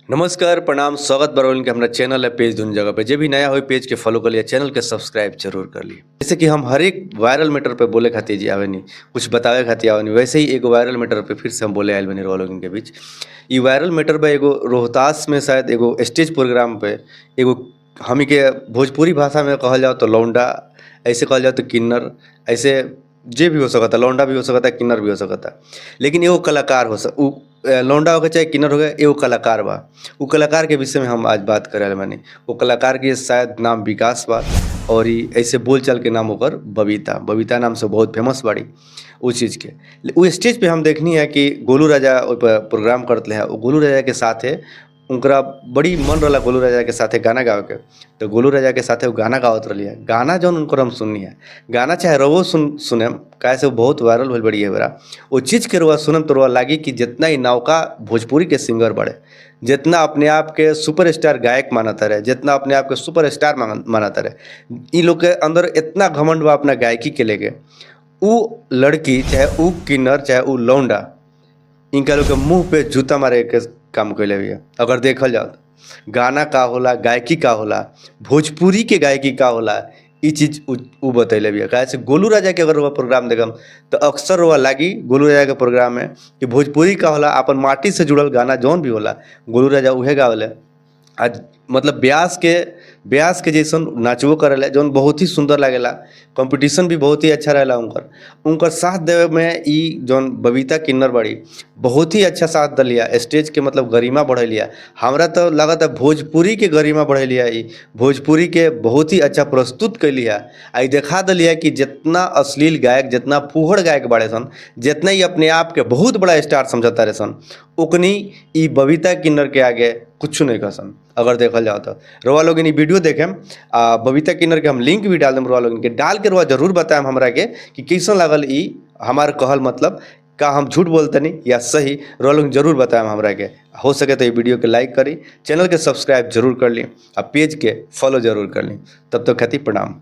नमस्कार प्रणाम स्वागत बरौन के हमारा चैनल है पेज दून जगह पे। जे भी नया हो पेज के फॉलो कर लिया, चैनल के सब्सक्राइब जरूर कर लिए। जैसे कि हम हर एक वायरल मैटर पे बोले खातिर जी आवे नहीं, कुछ बतावे खातिर आवे नहीं, वैसे ही एगो वायरल मैटर पे फिर से हम बोले आयल बनी रहो लोगन के बीच। ई वायरल मैटर पे एगो रोहतास में शायद एगो स्टेज प्रोग्राम पे एगो हमी के भोजपुरी भाषा में कहल जाओ तो लौंडा, ऐसे कहल जाओ तो किन्नर, ऐसे जे भी हो सकता, लौंडा भी हो सकता, किन्नर भी हो सकता। लेकिन एगो कलाकार लौंडा हो गया चाहे किन्नर हो गया, एगो कलाकार बा। वो कलाकार के विषय में हम आज बात करे वाले बानी। वो कलाकार के शायद नाम विकास बा और ई ऐसे बोलचाल के नाम ओकर बबीता नाम से बहुत फेमस बाड़ी उस चीज़ के। वो स्टेज पे हम देखनी है कि गोलू राजा ओइ पर प्रोग्राम करते हैं। वो गोलू राजा के साथे उनका बड़ी मन रहा गोलू राजा के साथे गाना गावे के। तो गोलू राजा के साथे वो गाना गावत रही है। गाना जौन उनकर हम सुननी है, गाना चाहे रवो सुने काहे से वो बहुत वायरल होल बड़ी है बेरा। वो चीज़ के रुआ सुनम तो रुआ लागी कि जितना ही नौका भोजपुरी के सिंगर बड़े, जितना अपने आप के सुपरस्टार गायक मानता रहे, जितना अपने आप के सुपरस्टार मानता रहे, इन लोग के अंदर इतना घमंड बा अपना गायकी के लेके। ऊ लड़की चाहे ऊ किन्नर चाहे ऊ लौंडा, इनका लोग के मुंह पे जूता मारे के काम कैले भी है। अगर देखल जाओ तो गाना का होला, गायकी का होला, भोजपुरी के गायकी का होला, ई चीज़ उ बतैले भी है। काहे से गोलू राजा के अगर वो प्रोग्राम देखम तो अक्सर वो लागी गोलू राजा के प्रोग्राम में कि भोजपुरी का होला, अपन माटी से जुड़ल गाना जौन भी होला गोलू राजा उहे गावले। आज मतलब ब्यास के जैसन नाचबो करेला जौन बहुत ही सुंदर लागेला। कंपटीशन भी बहुत ही अच्छा रहेला उनकर साथ देवे में। ई जौन बबीता किन्नर बड़ी बहुत ही अच्छा साथ दलिया, स्टेज के मतलब गरिमा बढ़ेलिया। हमरा तो लागत है भोजपुरी के गरिमा बढ़ेलिया, ई भोजपुरी के बहुत ही अच्छा प्रस्तुत कैलिया। आई देखा दलिया कि जितना अश्लील गायक, जितना फूहड़ गायक बाड़े सन, जितना ही अपने आप के बहुत बड़ा स्टार समझता रहे सन, उकनी ई बबीता किन्नर के आगे कुछ नहीं कसन। अगर देखल जाओ तो रोआ लोग इन वीडियो देखेम, बबीता किन्नर के हम लिंक भी डाल देम, रोआ लोग के डाल के रोआ जरूर बताएम हमरा के कि कैसन लागल ई हमार कहल, मतलब का हम झूठ बोलते नहीं या सही, रोआ लोग जरूर बताएम हमरा के। हो सके तो ये वीडियो के लाइक करी, चैनल के सब्सक्राइब जरूर कर ली और पेज के फॉलो जरूर कर ली। तब तक खातिर प्रणाम।